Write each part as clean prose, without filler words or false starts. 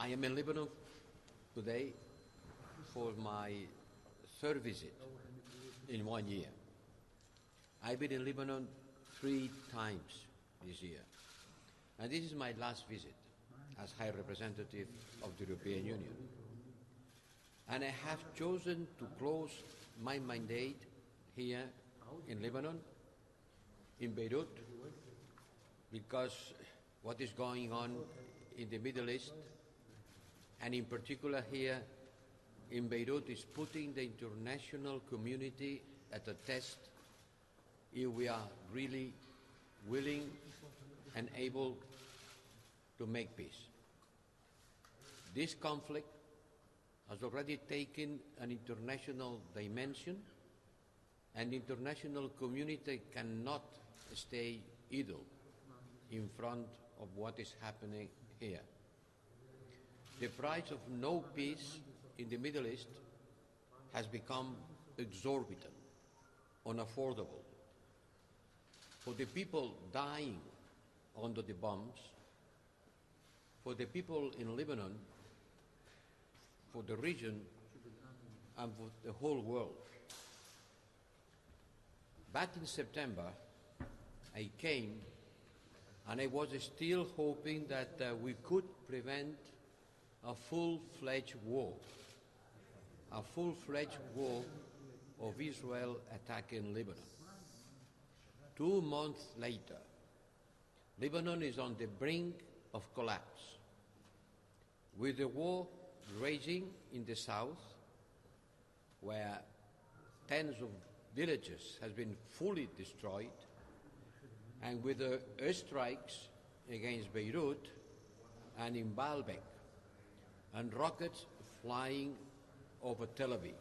I am in Lebanon today for my third visit in 1 year. I've been in Lebanon 3 times this year, and this is my last visit as High Representative of the European Union. And I have chosen to close my mandate here in Lebanon, in Beirut, because what is going on in the Middle East, and in particular here in Beirut, is putting the international community at a test if we are really willing and able to make peace. This conflict has already taken an international dimension, and the international community cannot stay idle in front of what is happening here. The price of no peace in the Middle East has become exorbitant, unaffordable. For the people dying under the bombs, for the people in Lebanon, for the region, and for the whole world. Back in September, I came and I was still hoping that we could prevent a full-fledged war of Israel attacking Lebanon. 2 months later, Lebanon is on the brink of collapse, with the war raging in the south, where tens of villages have been fully destroyed, and with the airstrikes against Beirut and in Baalbek, and rockets flying over Tel Aviv.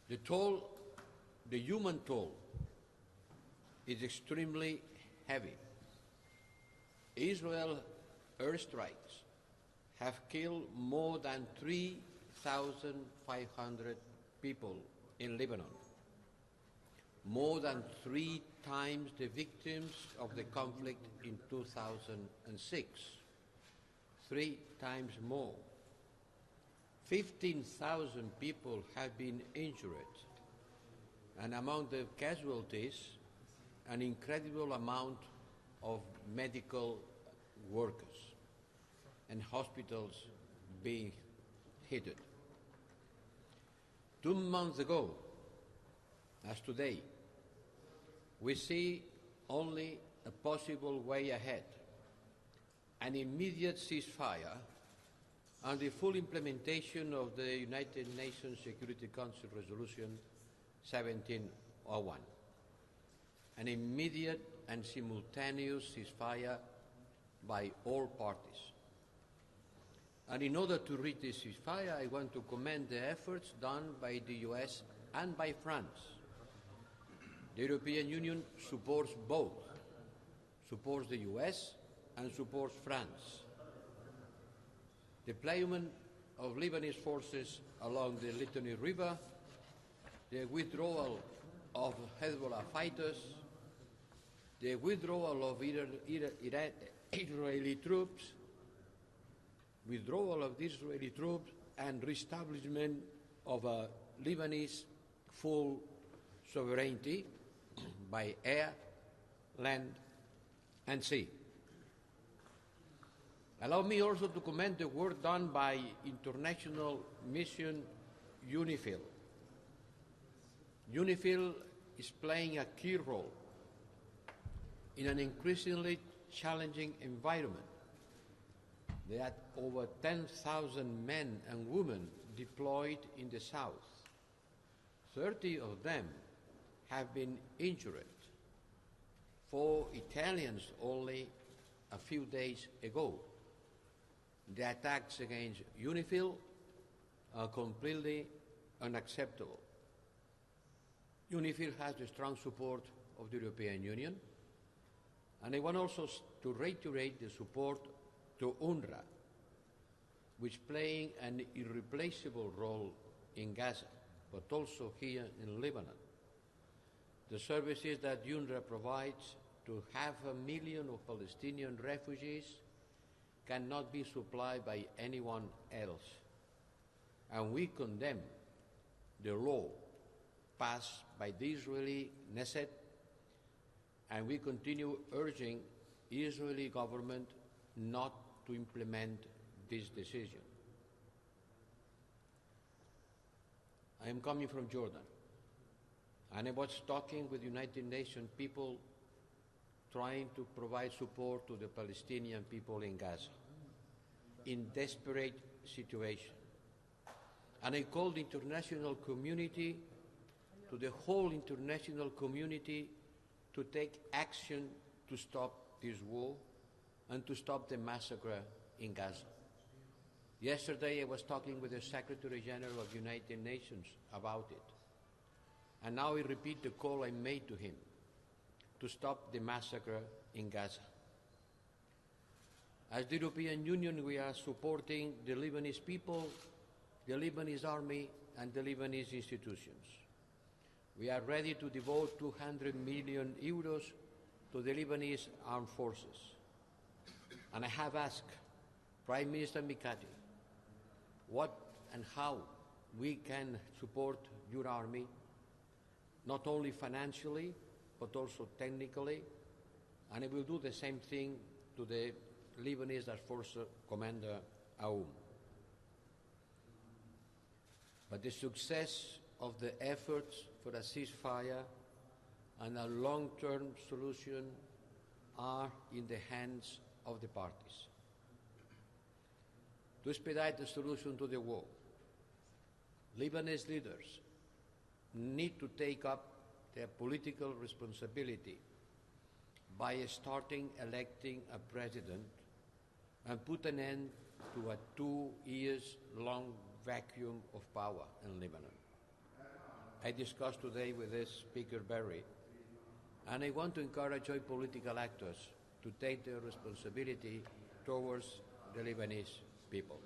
The human toll is extremely heavy. Israel airstrikes have killed more than 3,500 people in Lebanon, more than 3 times the victims of the conflict in 2006, 3 times more. 15,000 people have been injured, and among the casualties, an incredible amount of medical workers and hospitals being hit. 2 months ago, as today, we see only a possible way ahead: an immediate ceasefire and the full implementation of the United Nations Security Council Resolution 1701. An immediate and simultaneous ceasefire by all parties. And in order to reach this ceasefire, I want to commend the efforts done by the US and by France. The European Union supports both, supports the US and supports France. Deployment of Lebanese forces along the Litani River, the withdrawal of Hezbollah fighters, the withdrawal of Israeli troops, and reestablishment of a Lebanese full sovereignty by air, land, and sea. Allow me also to commend the work done by international mission UNIFIL. UNIFIL is playing a key role in an increasingly challenging environment. There are over 10,000 men and women deployed in the south. 30 of them have been injured. 4 Italians only a few days ago. The attacks against UNIFIL are completely unacceptable. UNIFIL has the strong support of the European Union, and I want also to reiterate the support to UNRWA, which is playing an irreplaceable role in Gaza, but also here in Lebanon. The services that UNRWA provides to 500,000 of Palestinian refugees cannot be supplied by anyone else. And we condemn the law passed by the Israeli Knesset, and we continue urging the Israeli government not to implement this decision. I am coming from Jordan, and I was talking with United Nations people trying to provide support to the Palestinian people in Gaza in desperate situation. And I called the international community, to the whole international community, to take action to stop this war and to stop the massacre in Gaza. Yesterday I was talking with the Secretary General of the United Nations about it. And now I repeat the call I made to him to stop the massacre in Gaza. As the European Union, we are supporting the Lebanese people, the Lebanese army, and the Lebanese institutions. We are ready to devote 200 million euros to the Lebanese armed forces. And I have asked Prime Minister Mikati what and how we can support your army, not only financially, but also technically, and I will do the same thing to the Lebanese Air Force Commander Aoun. But the success of the efforts for a ceasefire and a long-term solution are in the hands of the parties. To expedite the solution to the war, Lebanese leaders need to take up their political responsibility by starting electing a president and put an end to a 2 years long vacuum of power in Lebanon. I discussed today with this Speaker Berry, and I want to encourage all political actors to take their responsibility towards the Lebanese people.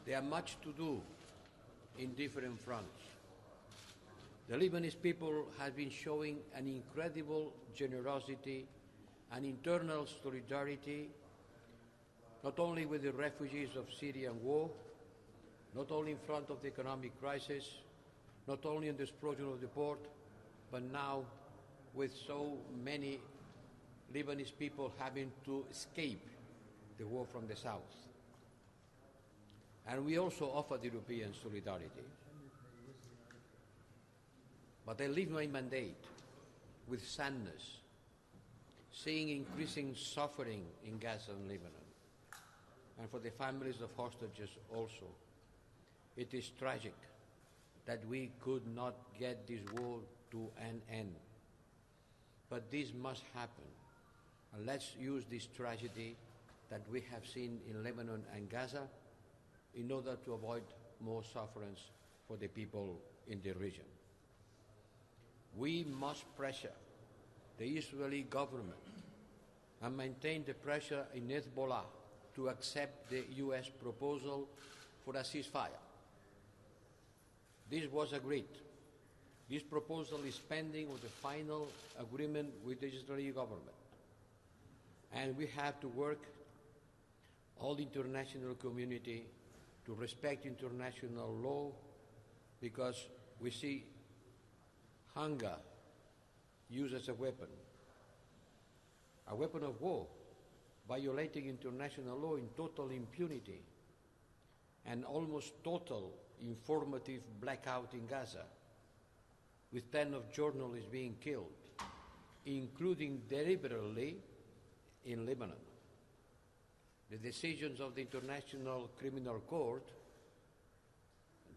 There are much to do in different fronts. The Lebanese people have been showing an incredible generosity and internal solidarity, not only with the refugees of Syrian war, not only in front of the economic crisis, not only in the explosion of the port, but now with so many Lebanese people having to escape the war from the south. And we also offer the European solidarity. But I leave my mandate with sadness, seeing increasing suffering in Gaza and Lebanon, and for the families of hostages also. It is tragic that we could not get this war to an end. But this must happen, and let's use this tragedy that we have seen in Lebanon and Gaza in order to avoid more sufferance for the people in the region. We must pressure the Israeli government and maintain the pressure in Hezbollah to accept the US proposal for a ceasefire. This was agreed. This proposal is pending with the final agreement with the Israeli government. And we have to work, all the international community, to respect international law, because we see hunger used as a weapon of war, violating international law in total impunity, and almost total informative blackout in Gaza, with 10 of journalists being killed, including deliberately in Lebanon. The decisions of the International Criminal Court,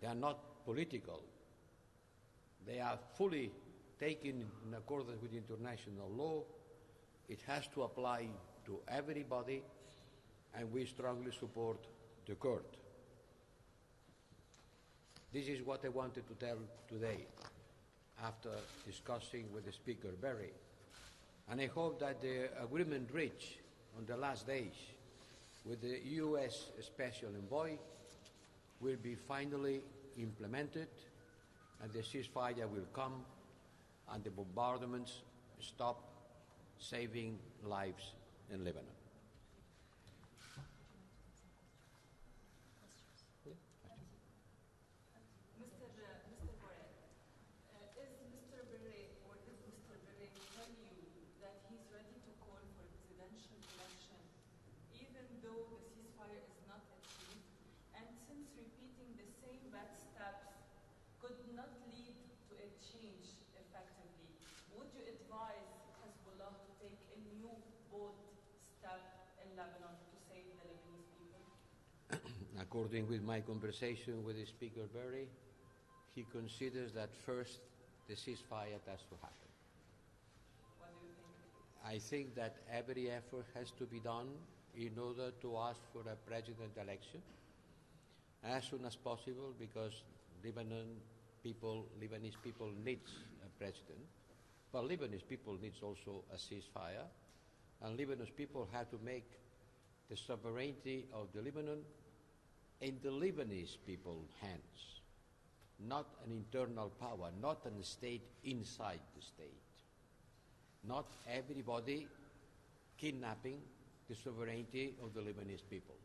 they are not political. They are fully taken in accordance with international law. It has to apply to everybody, and we strongly support the court. This is what I wanted to tell today after discussing with the Speaker Berry. And I hope that the agreement reached on the last days with the US Special Envoy will be finally implemented, and the ceasefire will come and the bombardments stop, saving lives in Lebanon. Mr. Borel, is Mr. Borel, or did Mr. Borel tell you that he's ready to call for presidential election, even though the ceasefire is not achieved? And since repeating the same bad steps could not lead to a change effectively, would you advise Hezbollah to take a new bold step in Lebanon to save the Lebanese people? According with my conversation with the Speaker Berry, he considers that first the ceasefire has to happen. What do you think? I think that every effort has to be done in order to ask for a president election as soon as possible, because Lebanese people needs a president, but Lebanese people needs also a ceasefire, and Lebanese people have to make the sovereignty of the Lebanon in the Lebanese people's hands, not an internal power, not a state inside the state. Not everybody kidnapping the sovereignty of the Lebanese people,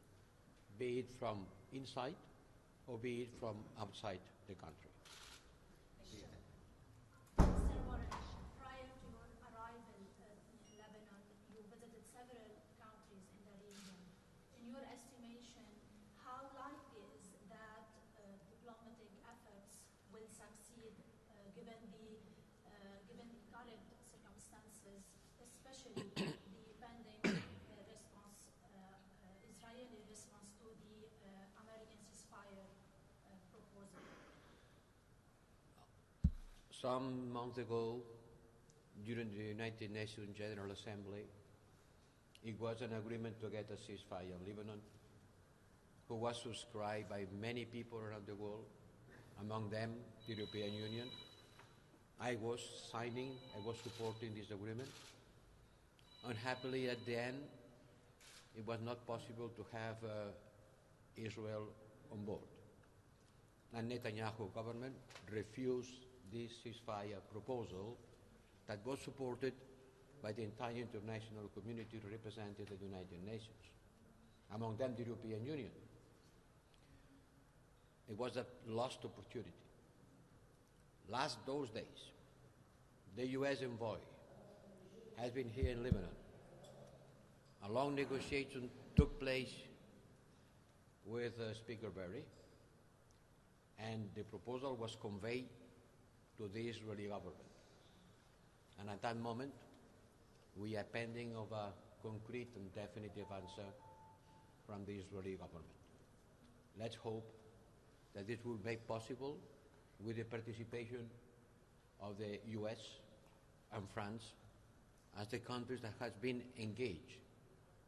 be it from inside or be it from outside the country. Mr. Borel, prior to your arrival in Lebanon, you visited several countries in the region. In your estimation, how likely is that diplomatic efforts will succeed given the current circumstances, especially the pending Israeli response to the American ceasefire proposal? Some months ago, during the United Nations General Assembly, it was an agreement to get a ceasefire in Lebanon, who was subscribed by many people around the world, among them the European Union. I was supporting this agreement. Unhappily, at the end, it was not possible to have Israel on board. And Netanyahu government refused this ceasefire proposal that was supported by the entire international community represented at the United Nations, among them the European Union. It was a lost opportunity. Those days, the U.S. envoy has been here in Lebanon. A long negotiation took place with Speaker Berry, and the proposal was conveyed to the Israeli government. And at that moment, we are pending of a concrete and definitive answer from the Israeli government. Let's hope that this will make possible with the participation of the US and France as the countries that has been engaged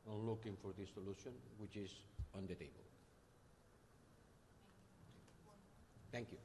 on looking for this solution, which is on the table. Thank you.